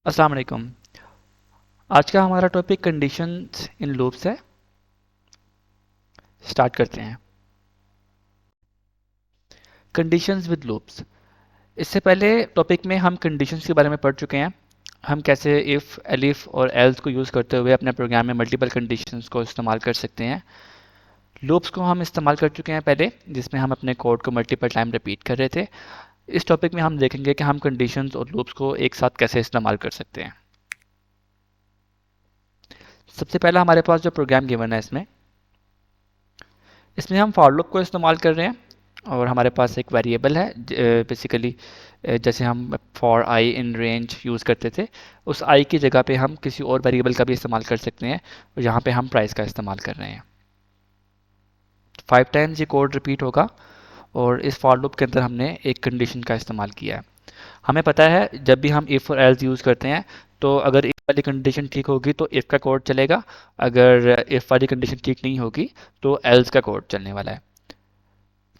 अस्सलाम वालेकुम। आज का हमारा टॉपिक कंडीशंस इन लूप्स है। स्टार्ट करते हैं। Conditions with loops. इससे पहले टॉपिक में हम कंडीशंस के बारे में पढ़ चुके हैं। हम कैसे इफ़, एलिफ और एल्स को यूज़ करते हुए अपने प्रोग्राम में मल्टीपल कंडीशंस को इस्तेमाल कर सकते हैं। लूप्स को हम इस्तेमाल कर चुके हैं पहले, जिसमें हम अपने कोड को मल्टीपल टाइम रिपीट कर रहे थे। इस टॉपिक में हम देखेंगे कि हम कंडीशंस और लूप्स को एक साथ कैसे इस्तेमाल कर सकते हैं। सबसे पहला हमारे पास जो प्रोग्राम गिवन है इसमें इसमें हम फॉर लूप को इस्तेमाल कर रहे हैं और हमारे पास एक वेरिएबल है। बेसिकली जैसे हम for I in range use करते थे, उस आई की जगह पे हम किसी और वेरिएबल का भी इस्तेमाल कर सकते हैं और यहाँ पे हम प्राइस का इस्तेमाल कर रहे हैं। 5 टाइम्स ये कोड रिपीट होगा और इस फॉर लूप के अंदर हमने एक कंडीशन का इस्तेमाल किया है। हमें पता है जब भी हम इफ़ और एल्स यूज़ करते हैं तो अगर इफ़ वाली कंडीशन ठीक होगी तो इफ़ का कोड चलेगा, अगर इफ़ वाली कंडीशन ठीक नहीं होगी तो एल्स का कोड चलने वाला है।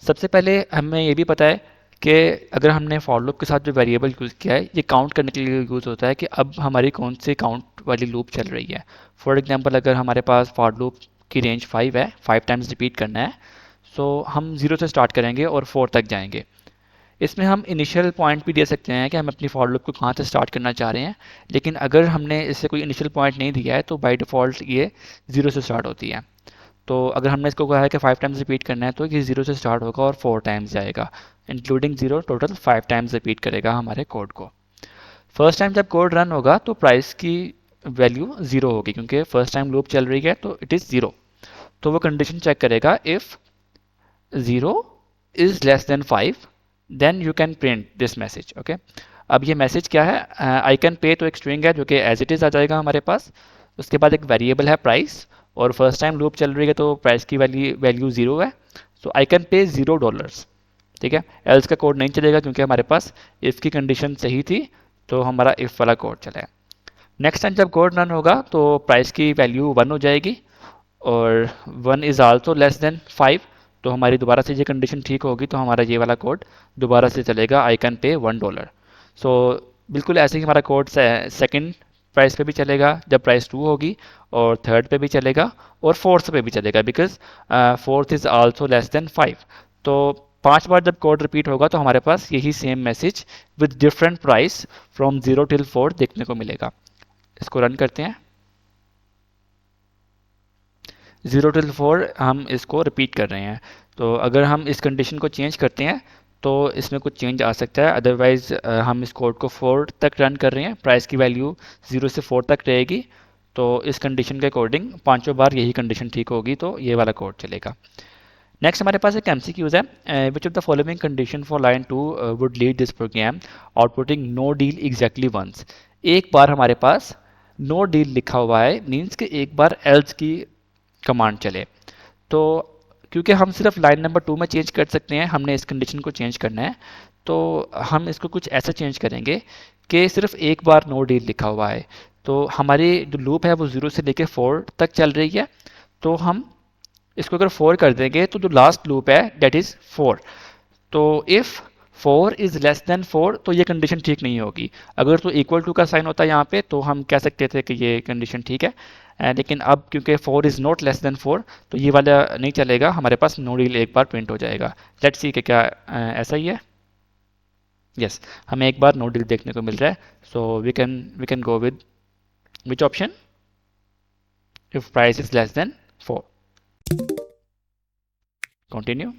सबसे पहले हमें ये भी पता है कि अगर हमने फॉर लूप के साथ जो वेरिएबल यूज़ किया है ये काउंट करने के लिए यूज़ होता है कि अब हमारी कौन सी काउंट वाली लूप चल रही है। फॉर एग्जांपल अगर हमारे पास फॉर लूप की रेंज 5 है, 5 टाइम्स रिपीट करना है, सो हम 0 से स्टार्ट करेंगे और 4 तक जाएंगे। इसमें हम इनिशियल पॉइंट भी दे सकते हैं कि हम अपनी फॉर लूप को कहाँ से स्टार्ट करना चाह रहे हैं, लेकिन अगर हमने इससे कोई इनिशियल पॉइंट नहीं दिया है तो बाय डिफ़ॉल्ट ये 0 से स्टार्ट होती है। तो अगर हमने इसको कहा है कि 5 टाइम्स रिपीट करना है तो ये 0 से स्टार्ट होगा और 4 टाइम्स जाएगा, इंक्लूडिंग 0 टोटल 5 टाइम्स रिपीट करेगा हमारे कोड को। फर्स्ट टाइम जब कोड रन होगा तो प्राइस की वैल्यू 0 होगी, क्योंकि फर्स्ट टाइम लूप चल रही है तो इट इज़ 0। तो वो कंडीशन चेक करेगा, if 0 is less than 5 then you can print this message. Okay, अब ये मैसेज क्या है? आई कैन पे तो एक स्ट्रिंग है जो कि एज इट इज़ आ जाएगा हमारे पास। उसके बाद एक वेरिएबल है प्राइस, और फर्स्ट टाइम लूप चल रही है तो प्राइस की वैल्यू 0 है। सो आई कैन पे $0। ठीक है, एल्स का कोड नहीं चलेगा क्योंकि हमारे पास इफ़ की कंडीशन सही थी, तो हमारा इफ़ वाला कोड चलेगा। नेक्स्ट टाइम जब कोड रन होगा तो प्राइस की वैल्यू 1 हो जाएगी और 1 इज़ आल्सो लेस देन 5। तो हमारी दोबारा से ये कंडीशन ठीक होगी तो हमारा ये वाला कोड दोबारा से चलेगा, आई कैन पे $1। सो बिल्कुल ऐसे ही हमारा कोड सेकंड प्राइस पे भी चलेगा जब प्राइस 2 होगी, और थर्ड पे भी चलेगा और फोर्थ पे भी चलेगा, because fourth is also less than 5। तो 5 बार जब कोड रिपीट होगा तो हमारे पास यही same message with different price from 0 till 4 देखने को मिलेगा। इसको रन करते हैं। 0 टिल 4 हम इसको रिपीट कर रहे हैं। तो अगर हम इस कंडीशन को चेंज करते हैं तो इसमें कुछ चेंज आ सकता है, अदरवाइज़ हम इस कोड को 4 तक रन कर रहे हैं, प्राइस की वैल्यू 0 से 4 तक रहेगी। तो इस कंडीशन के अकॉर्डिंग पांचों बार यही कंडीशन ठीक होगी तो ये वाला कोड चलेगा। नेक्स्ट हमारे पास एक एमसीक्यूज है, which of the following condition for line 2 would lead this program outputting no deal exactly once. एक बार हमारे पास नो डील लिखा हुआ है, मीन्स कि एक बार एल्स की कमांड चले। तो क्योंकि हम सिर्फ लाइन नंबर 2 में चेंज कर सकते हैं, हमने इस कंडीशन को चेंज करना है, तो हम इसको कुछ ऐसा चेंज करेंगे कि सिर्फ एक बार नो डील लिखा हुआ है। तो हमारी जो लूप है वो 0 से लेके 4 तक चल रही है, तो हम इसको अगर 4 कर देंगे तो जो लास्ट लूप है दैट इज़ 4। तो इफ़ 4 इज़ लेस देन 4 तो ये कंडीशन ठीक नहीं होगी। अगर तो इक्वल टू का साइन होता है यहाँ पे तो हम कह सकते थे कि ये कंडीशन ठीक है, लेकिन अब क्योंकि 4 इज़ नॉट लेस देन 4 तो ये वाला नहीं चलेगा, हमारे पास नो डील एक बार प्रिंट हो जाएगा। लेट्स सी कि क्या ऐसा ही है। यस, हमें एक बार नो डील देखने को मिल रहा है। So we can go with which option? If price is less than 4। Continue.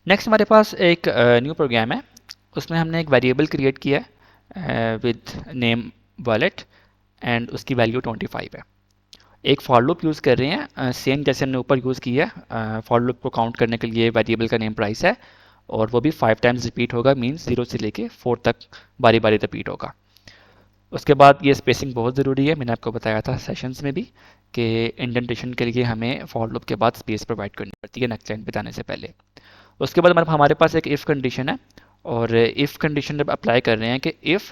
Next हमारे पास एक न्यू प्रोग्राम है, उसमें हमने एक वेरिएबल क्रिएट किया है विद नेम वॉलेट, एंड उसकी वैल्यू 25 है। एक फॉर लूप यूज़ कर रहे हैं, सेम जैसे हमने ऊपर यूज़ किया है। फॉर लूप को काउंट करने के लिए वेरिएबल का नेम प्राइस है और वो भी 5 टाइम्स रिपीट होगा, मीन्स 0 से लेके 4 तक बारी बारी रिपीट होगा। उसके बाद ये स्पेसिंग बहुत ज़रूरी है, मैंने आपको बताया था सेशंस में भी कि इंडेंटेशन के लिए हमें फॉर लूप के बाद स्पेस प्रोवाइड करनी पड़ती है नेक्स्ट लाइन पे जाने से पहले। उसके बाद हमारे पास एक इफ़ कंडीशन है, और इफ़ कंडीशन जब अप्लाई कर रहे हैं कि if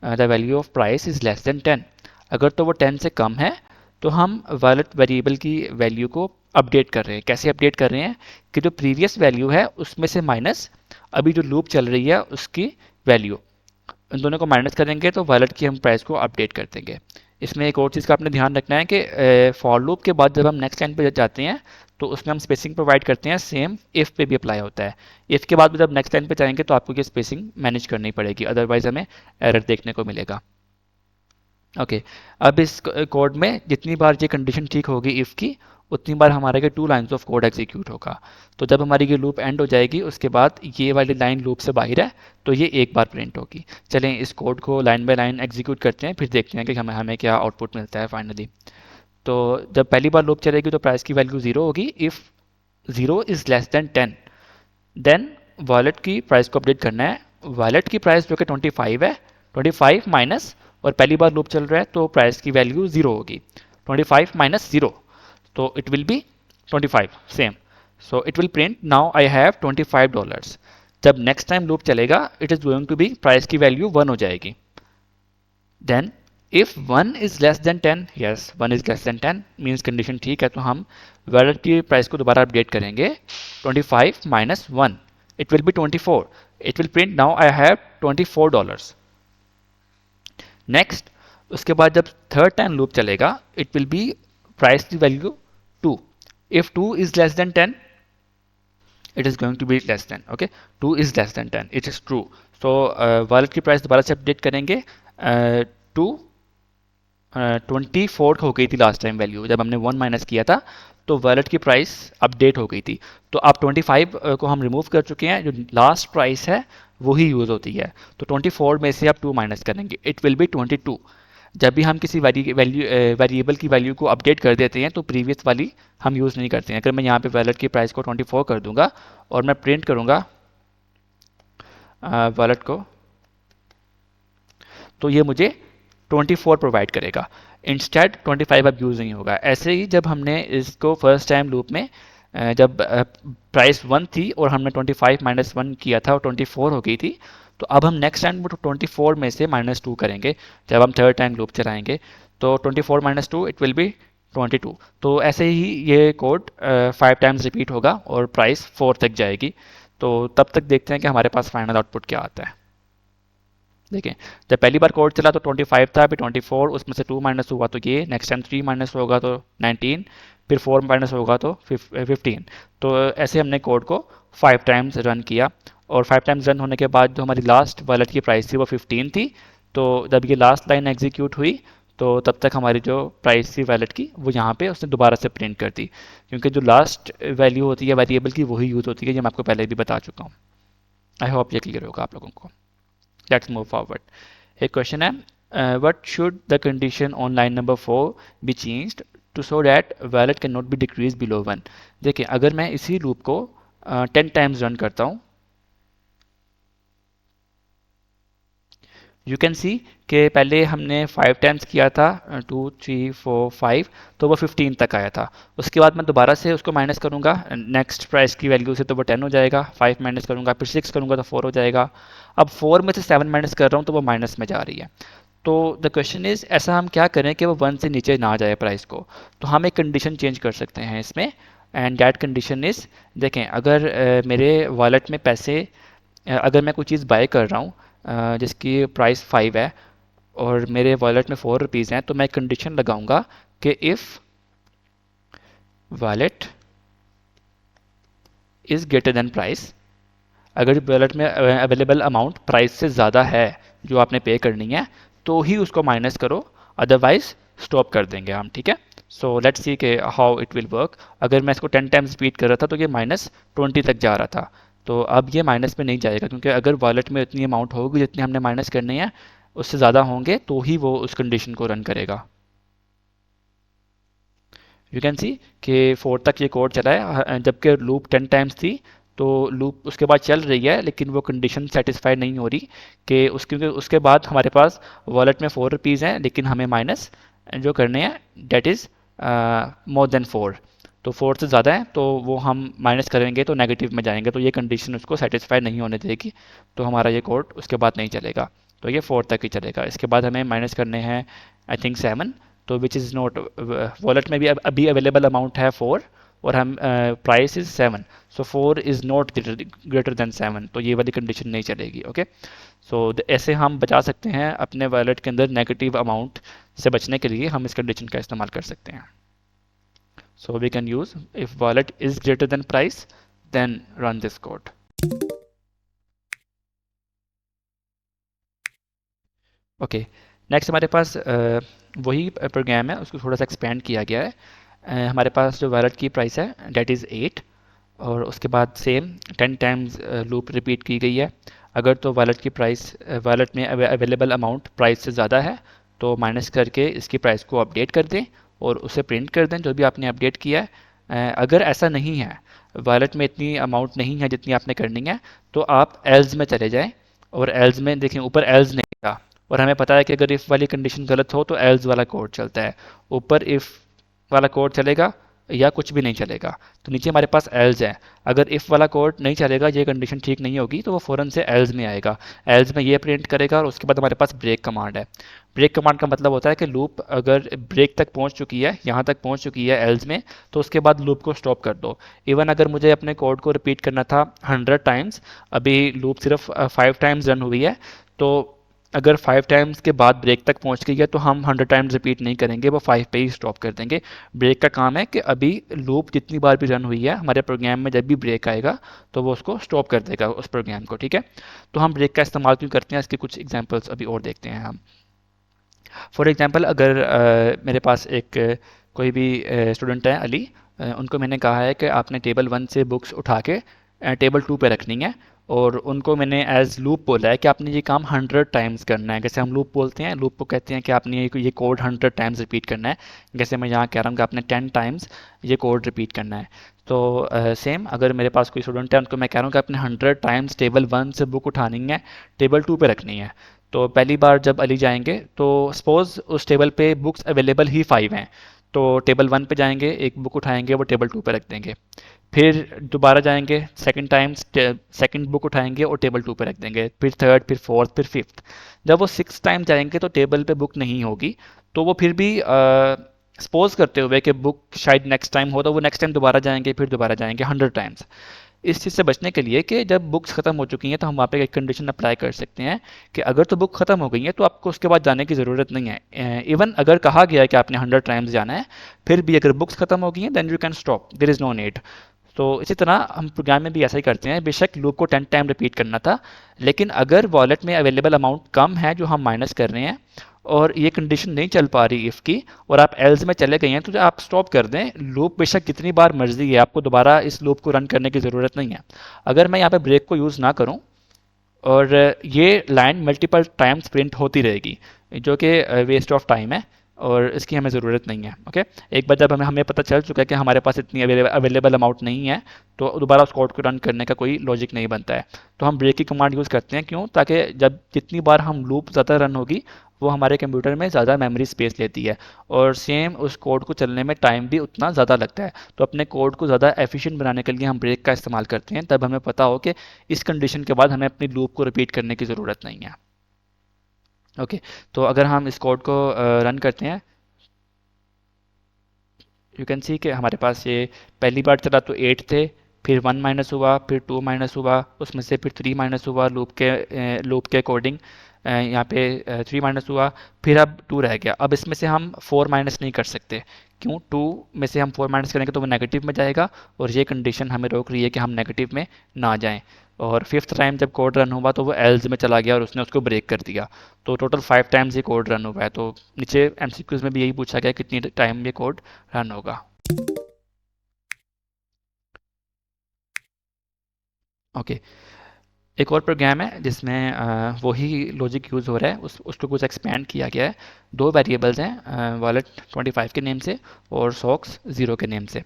the value of price is less than 10, अगर तो वो 10 से कम है तो हम वैलिड वेरिएबल की वैल्यू को अपडेट कर रहे हैं। कैसे अपडेट कर रहे हैं कि जो प्रीवियस वैल्यू है उसमें से माइनस अभी जो लूप चल रही है उसकी वैल्यू। इन दोनों को माइनस करेंगे तो वॉलेट की हम प्राइस को अपडेट कर देंगे। इसमें एक और चीज़ का आपने ध्यान रखना है कि फॉर लूप के बाद जब हम नेक्स्ट लाइन पे जाते हैं तो उसमें हम स्पेसिंग प्रोवाइड करते हैं, सेम इफ़ पे भी अप्लाई होता है। इफ़ के बाद भी जब नेक्स्ट लाइन पे जाएंगे तो आपको ये स्पेसिंग मैनेज करनी पड़ेगी, अदरवाइज हमें एरर देखने को मिलेगा। ओके, अब इस कोड में जितनी बार ये कंडीशन ठीक होगी इफ़ की, उतनी बार हमारे के 2 लाइन्स ऑफ कोड एग्जीक्यूट होगा। तो जब हमारी ये लूप एंड हो जाएगी उसके बाद ये वाली लाइन लूप से बाहर है तो ये एक बार प्रिंट होगी। चलें इस कोड को लाइन बाय लाइन एग्जीक्यूट करते हैं, फिर देखते हैं कि हमें हमें क्या आउटपुट मिलता है फाइनली। तो जब पहली बार लूप चलेगी तो प्राइस की वैल्यू 0 होगी। If 0 is less than 10 then wallet की प्राइस को अपडेट करना है। वॉलेट की प्राइस जो कि 25 है, 25 माइनस, और पहली बार लूप चल रहा है तो प्राइस की वैल्यू 0 होगी। 25 माइनस 0, तो it will be 25 same. So it will print now I have $25। जब नेक्स्ट टाइम लूप चलेगा it is going to be, price की वैल्यू 1 हो जाएगी। Then if 1 is less than 10, yes 1 is less than 10 means condition ठीक है, तो हम wallet की प्राइस को दोबारा अपडेट करेंगे। 25 minus 1, it will B 24। It will print now I have $24। Next, उसके बाद जब थर्ड टाइम लूप चलेगा इट विल बी प्राइस की value 2। If 2 is less than 10 it is going to be less than, okay, 2 is less than 10, it is true। so wallet की price दोबारा से update करेंगे। 2 24 हो गई थी लास्ट टाइम वैल्यू, जब हमने 1 माइनस किया था तो वॉलेट की प्राइस अपडेट हो गई थी। तो अब 25 को हम रिमूव कर चुके हैं, जो लास्ट प्राइस है वही यूज़ होती है। तो 24 में से आप 2 माइनस करेंगे, इट विल बी 22। जब भी हम किसी वेरिएबल की वैल्यू को अपडेट कर देते हैं तो प्रीवियस वाली हम यूज़ नहीं करते हैं। अगर मैं यहाँ पे वॉलेट की प्राइस को 24 कर दूंगा और मैं प्रिंट करूँगा वॉलेट को, तो ये मुझे 24 प्रोवाइड करेगा। इंस्टेड 25 अब यूज़ नहीं होगा। ऐसे ही जब हमने इसको फर्स्ट टाइम लूप में जब प्राइस 1 थी और हमने 25 माइनस 1 किया था और 24 हो गई थी, तो अब हम नेक्स्ट टाइम 24 में से -2 करेंगे जब हम थर्ड टाइम लूप चलाएंगे। तो 24 माइनस 2 इट विल बी 22। तो ऐसे ही ये कोड 5 टाइम्स रिपीट होगा और प्राइस 4 तक जाएगी। तो तब तक देखते हैं कि हमारे पास फाइनल आउटपुट क्या आता है। देखें, जब पहली बार कोड चला तो 25 था, फिर 24, उसमें से 2 माइनस हुआ तो ये, नेक्स्ट टाइम 3 माइनस होगा तो 19, फिर 4 माइनस होगा तो 15। तो ऐसे हमने कोड को 5 टाइम्स रन किया, और 5 टाइम्स रन होने के बाद जो हमारी लास्ट वॉलेट की प्राइस थी वो 15 थी। तो जब ये लास्ट लाइन एग्जीक्यूट हुई तो तब तक हमारी जो प्राइस थी वॉलेट की वो यहाँ पे उसने दोबारा से प्रिंट कर दी, क्योंकि जो लास्ट वैल्यू होती है वेरिएबल की वही यूज़ होती है, ये मैं आपको पहले भी बता चुका हूँ। आई होप ये क्लियर होगा आप लोगों को। Let's move forward. एक क्वेश्चन है, what should the condition on line number 4 be changed to so that wallet can not be decrease below 1। देखिए, अगर मैं इसी लूप को 10 टाइम्स रन करता हूँ, यू कैन सी कि पहले हमने 5 टाइम्स किया था, 2 3 4 5, तो वो 15 तक आया था। उसके बाद मैं दोबारा से उसको माइनस करूँगा नेक्स्ट प्राइस की वैल्यू से, तो वो 10 हो जाएगा। 5 माइनस करूँगा, फिर 6 करूँगा तो 4 हो जाएगा। अब 4 में से 7 माइनस कर रहा हूँ तो वो माइनस में जा रही है। तो द क्वेश्चन इज़, ऐसा हम क्या करें कि वो 1 से नीचे ना जाए प्राइस को। तो हम एक कंडीशन चेंज कर सकते हैं इसमें, एंड दैट कंडीशन इज़, देखें अगर मेरे वॉलेट में पैसे, अगर मैं कोई चीज़ बाय कर रहा हूँ जिसकी प्राइस 5 है और मेरे वॉलेट में 4 रुपीज़ हैं, तो मैं कंडीशन लगाऊंगा कि if wallet is greater than price, अगर वॉलेट में अवेलेबल अमाउंट प्राइस से ज़्यादा है जो आपने पे करनी है तो ही उसको माइनस करो, अदरवाइज स्टॉप कर देंगे हम, ठीक है। सो लेट्स सी के हाउ इट विल वर्क। अगर मैं इसको 10 टाइम्स रिपीट कर रहा था तो ये -20 तक जा रहा था, तो अब ये माइनस में नहीं जाएगा, क्योंकि अगर वॉलेट में इतनी अमाउंट होगी जितनी हमने माइनस करनी है उससे ज़्यादा होंगे तो ही वो उस कंडीशन को रन करेगा। यू कैन सी कि 4 तक ये कोड चला है, जबकि लूप 10 टाइम्स थी, तो लूप उसके बाद चल रही है लेकिन वो कंडीशन सेटिस्फाई नहीं हो रही कि क्योंकि उसके बाद हमारे पास वॉलेट में 4 रुपीज़ हैं लेकिन हमें माइनस जो करने हैं डेट इज़ मोर देन 4। तो 4 से ज़्यादा है तो वो हम माइनस करेंगे तो नेगेटिव में जाएंगे, तो ये कंडीशन उसको सेटिस्फाई नहीं होने देगी, तो हमारा ये कोड उसके बाद नहीं चलेगा। तो ये 4 तक ही चलेगा। इसके बाद हमें माइनस करने हैं आई थिंक 7, तो विच इज़ नॉट, वॉलेट में भी अभी अवेलेबल अमाउंट है 4, और हम price is 7, so 4 is not greater than 7, तो ये वाली कंडीशन नहीं चलेगी। ओके, सो ऐसे हम बचा सकते हैं अपने वॉलेट के अंदर नेगेटिव अमाउंट से बचने के लिए हम इस कंडीशन का इस्तेमाल कर सकते हैं। So we can use if wallet is greater than price then run this code. Okay, next हमारे पास वही प्रोग्राम है, उसको थोड़ा सा एक्सपेंड किया गया है। हमारे पास जो वॉलेट की प्राइस है डेट इज़ 8, और उसके बाद सेम 10 टाइम्स लूप रिपीट की गई है। अगर तो वॉलेट की प्राइस वॉलेट में अवेलेबल अमाउंट प्राइस से ज़्यादा है तो माइनस करके इसकी प्राइस को अपडेट कर दें और उसे प्रिंट कर दें जो भी आपने अपडेट किया है। अगर ऐसा नहीं है, वॉलेट में इतनी अमाउंट नहीं है जितनी आपने करनी है, तो आप एल्स में चले जाएं, और एल्स में देखें ऊपर एल्स नहीं था, और हमें पता है कि अगर इफ़ वाली कंडीशन गलत हो तो एल्स वाला कोड चलता है, ऊपर इफ़ वाला कोड चलेगा या कुछ भी नहीं चलेगा। तो नीचे हमारे पास एल्स है, अगर इफ़ वाला कोड नहीं चलेगा, ये कंडीशन ठीक नहीं होगी, तो वो फ़ौरन से एल्स में आएगा, एल्स में ये प्रिंट करेगा, और उसके बाद हमारे पास ब्रेक कमांड है। ब्रेक कमांड का मतलब होता है कि लूप अगर ब्रेक तक पहुंच चुकी है, यहाँ तक पहुंच चुकी है एल्स में, तो उसके बाद लूप को स्टॉप कर दो। इवन अगर मुझे अपने कोड को रिपीट करना था 100 टाइम्स, अभी लूप सिर्फ 5 टाइम्स रन हुई है, तो अगर 5 टाइम्स के बाद ब्रेक तक पहुंच गई है तो हम 100 टाइम्स रिपीट नहीं करेंगे, वो 5 पे ही स्टॉप कर देंगे। ब्रेक का काम है कि अभी लूप जितनी बार भी रन हुई है हमारे प्रोग्राम में, जब भी ब्रेक आएगा तो वो उसको स्टॉप कर देगा उस प्रोग्राम को। ठीक है, तो हम ब्रेक का इस्तेमाल क्यों करते हैं, इसके कुछ एग्जांपल्स अभी और देखते हैं हम। फॉर एग्जांपल, अगर मेरे पास एक कोई भी स्टूडेंट है अली, उनको मैंने कहा है कि आपने टेबल 1 से बुक्स उठा के टेबल 2 पे रखनी है, और उनको मैंने एज लूप बोला है कि आपने ये काम 100 टाइम्स करना है। जैसे हम लूप बोलते हैं, लूप को कहते हैं कि आपने ये कोड 100 टाइम्स रिपीट करना है। जैसे मैं यहाँ कह रहा हूँ कि आपने 10 टाइम्स ये कोड रिपीट करना है। तो सेम अगर मेरे पास कोई स्टूडेंट है, उनको मैं कह रहा हूँ कि आपने 100 टाइम्स टेबल 1 से बुक उठानी है, टेबल 2 पे रखनी है। तो पहली बार जब अली जाएंगे तो सपोज़ उस टेबल पे बुक्स अवेलेबल ही 5 हैं, तो टेबल 1 पे जाएंगे, एक बुक उठाएंगे, वो टेबल 2 पे रख देंगे। फिर दोबारा जाएंगे, सेकंड टाइम्स सेकंड बुक उठाएंगे और टेबल 2 पे रख देंगे, फिर थर्ड, फिर फोर्थ, फिर फिफ्थ। जब वो 6 टाइम जाएंगे तो टेबल पे बुक नहीं होगी, तो वो फिर भी सपोज करते हुए कि बुक शायद नेक्स्ट टाइम हो, तो वो नेक्स्ट टाइम दोबारा जाएंगे, फिर दोबारा जाएंगे 100 टाइम्स। इस चीज़ से बचने के लिए कि जब बुक्स ख़त्म हो चुकी हैं तो हम वहाँ पे एक कंडीशन अप्लाई कर सकते हैं कि अगर तो बुक ख़त्म हो गई है तो आपको उसके बाद जाने की ज़रूरत नहीं है। इवन अगर कहा गया है कि आपने 100 टाइम्स जाना है, फिर भी अगर बुक्स ख़त्म हो गई हैं then you can stop, there is no need. तो इसी तरह हम प्रोग्राम में भी ऐसा ही करते हैं। बेशक लूप को 10 टाइम रिपीट करना था, लेकिन अगर वॉलेट में अवेलेबल अमाउंट कम है जो हम माइनस कर रहे हैं, और ये कंडीशन नहीं चल पा रही इफ़ की, और आप एल्स में चले गए हैं, तो आप स्टॉप कर दें। लूप बेशक कितनी बार मर्जी है, आपको दोबारा इस लूप को रन करने की ज़रूरत नहीं है। अगर मैं यहाँ पे ब्रेक को यूज़ ना करूँ और ये लाइन मल्टीपल टाइम्स प्रिंट होती रहेगी, जो कि वेस्ट ऑफ टाइम है और इसकी हमें ज़रूरत नहीं है। ओके, एक बार जब हमें हमें पता चल चुका है कि हमारे पास इतनी अवेलेबल अमाउंट नहीं है, तो दोबारा उस कोड को रन करने का कोई लॉजिक नहीं बनता है। तो हम ब्रेक की कमांड यूज़ करते हैं, क्यों? ताकि जब जितनी बार हम लूप ज़्यादा रन होगी, वो हमारे कंप्यूटर में ज़्यादा मेमोरी स्पेस लेती है, और सेम उस कोड को चलने में टाइम भी उतना ज़्यादा लगता है। तो अपने कोड को ज़्यादा एफिशिएंट बनाने के लिए हम ब्रेक का इस्तेमाल करते हैं, तब हमें पता हो कि इस कंडीशन के बाद हमें अपनी लूप को रिपीट करने की ज़रूरत नहीं है। ओके, तो अगर हम इस कोड को रन करते हैं, यू कैन सी कि हमारे पास ये पहली बार चला तो 8 थे, फिर 1 माइनस हुआ, फिर 2 माइनस हुआ, उसमें से फिर 3 माइनस हुआ लूप के अकॉर्डिंग। यहाँ पे 3 माइनस हुआ, फिर अब 2 रह गया। अब इसमें से हम 4 माइनस नहीं कर सकते, क्यों? 2 में से हम 4 माइनस करेंगे तो वो नेगेटिव में जाएगा, और ये कंडीशन हमें रोक रही है कि हम नेगेटिव में ना जाएं। और फिफ्थ टाइम जब कोड रन हुआ तो वो एल्स में चला गया और उसने उसको ब्रेक कर दिया। तो टोटल 5 टाइम्स ये कोड रन हुआ है। तो नीचे एमसीक्यूज में भी यही पूछा गया कितनी टाइम ये कोड रन होगा। ओके, एक और प्रोग्राम है जिसमें वही लॉजिक यूज़ हो रहा है, उसको कुछ एक्सपेंड किया गया है। दो वेरिएबल्स हैं, वॉलेट 25 के नेम से और सॉक्स 0 के नेम से।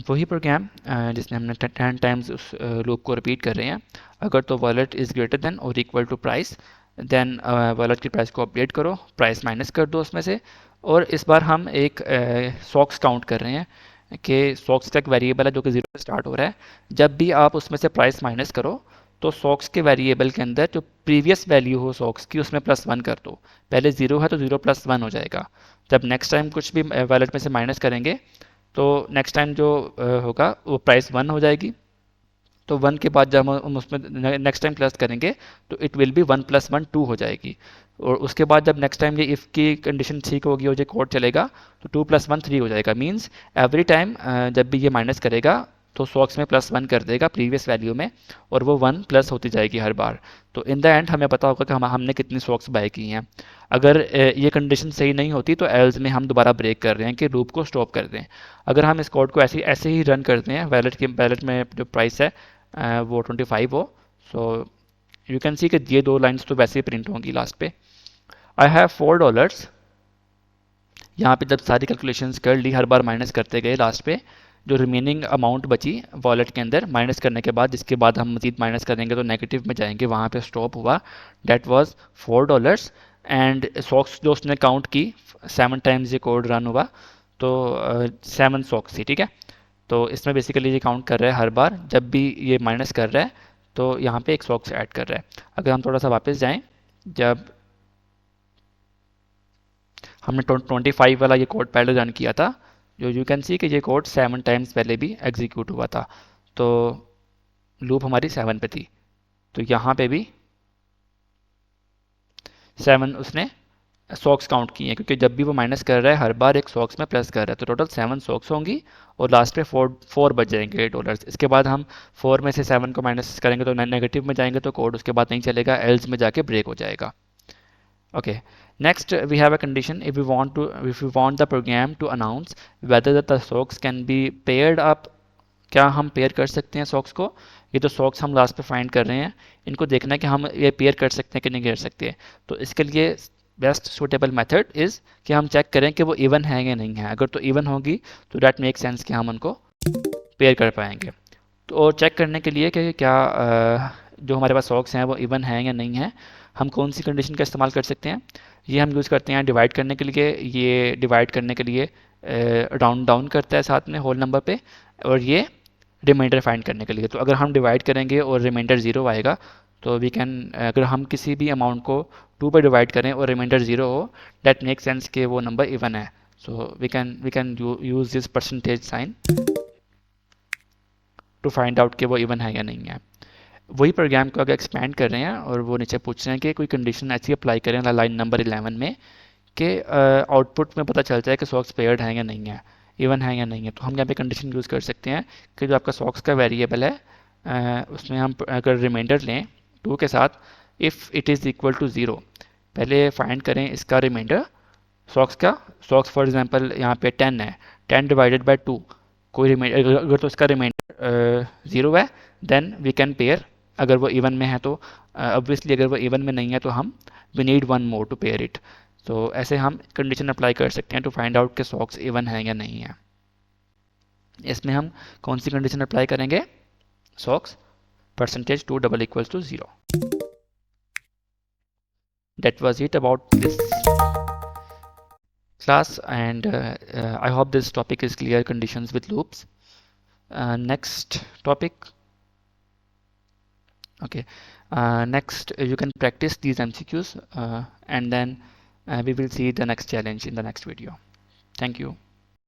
वही प्रोग्राम जिसमें हमने 10 टाइम्स उस लूप को रिपीट कर रहे हैं। अगर तो वॉलेट इज़ ग्रेटर देन और equal to price, then wallet की प्राइस को अपडेट करो, प्राइस माइनस कर दो उसमें से। और इस बार हम एक सॉक्स काउंट कर रहे हैं कि सॉक्स का एक वेरिएबल है जो कि 0 से स्टार्ट हो रहा है। जब भी आप उसमें से प्राइस माइनस करो तो सॉक्स के वेरिएबल के अंदर जो प्रीवियस वैल्यू हो सॉक्स की उसमें +1 कर दो। पहले 0 है तो 0 + 1 हो जाएगा। जब नेक्स्ट टाइम कुछ भी वॉलेट में से माइनस करेंगे तो नेक्स्ट टाइम जो होगा वो प्राइस 1 हो जाएगी। तो 1 के बाद जब हम उसमें नेक्स्ट टाइम प्लस करेंगे तो इट विल बी 1 + 1 2 हो जाएगी। और उसके बाद जब नेक्स्ट टाइम ये इफ़ की कंडीशन ठीक होगी और ये कोड चलेगा तो 2 + 1 3 हो जाएगा। मीन्स एवरी टाइम जब भी ये माइनस करेगा तो सॉक्स में +1 कर देगा प्रीवियस वैल्यू में, और वो 1 प्लस होती जाएगी हर बार। तो इन द एंड हमें पता होगा कि हमने कितनी सॉक्स बाय की हैं। अगर ये कंडीशन सही नहीं होती तो एल्स में हम दोबारा ब्रेक कर रहे हैं कि लूप को स्टॉप कर दें। अगर हम इस कोड को ऐसे ही रन करते हैं, वैलेट में जो प्राइस है वो 25 हो, सो यू कैन सी कि ये दो लाइंस तो वैसे ही प्रिंट होंगी लास्ट पे। I have $4। यहाँ पे जब सारी कैलकुलेशंस कर ली, हर बार माइनस करते गए, लास्ट पे जो रिमेनिंग अमाउंट बची वॉलेट के अंदर माइनस करने के बाद, जिसके बाद हम मजीद माइनस करेंगे तो नेगेटिव में जाएंगे, वहाँ पे स्टॉप हुआ। Date was $4। एंड सॉक्स जो उसने काउंट की 7 टाइम्स ये कोड रन हुआ, तो 7 सॉक्स थी, ठीक है। तो इसमें बेसिकली ये काउंट कर रहा है हर बार जब भी ये माइनस कर रहा है तो यहाँ पे एक सॉक्स ऐड कर रहा है। अगर हम थोड़ा सा वापस जाएं, जब हमने 25 वाला ये कोड पहले रन किया था, जो यू कैन सी कि ये कोड 7 टाइम्स पहले भी एग्जीक्यूट हुआ था। तो लूप हमारी 7 पे थी, तो यहाँ पे भी 7 उसने सॉक्स काउंट किए हैं, क्योंकि जब भी वो माइनस कर रहा है हर बार एक सॉक्स में प्लस कर रहा है। तो टोटल 7 सॉक्स होंगी और लास्ट पे 4 बच जाएंगे $8। इसके बाद हम 4 में से 7 को माइनस करेंगे तो नेगेटिव में जाएंगे, तो कोड उसके बाद नहीं चलेगा, एल्स में जाके ब्रेक हो जाएगा। Okay. Next, we have a condition if we want the program to announce whether the socks can be paired up. क्या हम पेयर कर सकते हैं सॉक्स को? ये तो सॉक्स हम लास्ट पे फाइंड कर रहे हैं, इनको देखना है कि हम ये पेयर कर सकते हैं कि नहीं कर सकते। तो इसके लिए बेस्ट सुटेबल मेथड इज़ कि हम चेक करें कि वो इवन है या नहीं है। अगर तो इवन होगी तो डैट मेक सेंस कि हम उनको पेयर कर पाएंगे। तो और चेक करने के लिए कि क्या जो हमारे पास सॉक्स हैं वो इवन हैं या नहीं है, हम कौन सी कंडीशन का इस्तेमाल कर सकते हैं? ये हम यूज़ करते हैं डिवाइड करने के लिए। ये डिवाइड करने के लिए राउंड डाउन करता है साथ में होल नंबर पे, और ये रिमाइंडर फाइंड करने के लिए। तो अगर हम डिवाइड करेंगे और रिमाइंडर 0 आएगा तो वी कैन, अगर हम किसी भी अमाउंट को 2 पर डिवाइड करें और रिमाइंडर 0 हो, दैट मेक सेंस कि वो नंबर इवन है। So we can use this percentage sign to find out कि वो इवन है या नहीं है। वही प्रोग्राम को अगर एक्सपेंड कर रहे हैं और वो नीचे पूछ रहे हैं कि कोई कंडीशन ऐसी अप्लाई करें लाइन नंबर 11 में कि आउटपुट में पता चल जाए कि सॉक्स पेयर्ड है या नहीं है, इवन है या नहीं है। तो हम यहाँ पे कंडीशन यूज़ कर सकते हैं कि जो आपका सॉक्स का वेरिएबल है उसमें हम अगर रिमाइंडर लें 2 के साथ, if it is equal to 0, पहले फाइंड करें इसका रिमाइंडर सॉक्स का। सॉक्स फॉर एग्जांपल यहाँ पे 10 है, 10 डिवाइडेड बाय 2, कोई रिमाइंडर अगर तो इसका रिमाइंडर 0 है, देन वी कैन पेयर। अगर वो इवन में है तो ऑब्वियसली, अगर वो इवन में नहीं है तो हम we need 1 more to pair it. तो ऐसे हम कंडीशन अप्लाई कर सकते हैं टू फाइंड आउट कि सॉक्स इवन है या नहीं है। इसमें हम कौन सी कंडीशन अप्लाई करेंगे? Socks percentage 2 double equals to 0। That was it about this class, and I hope this topic is clear. Conditions with loops. Next topic. Okay. Next, you can practice these MCQs, and then we will see the next challenge in the next video. Thank you.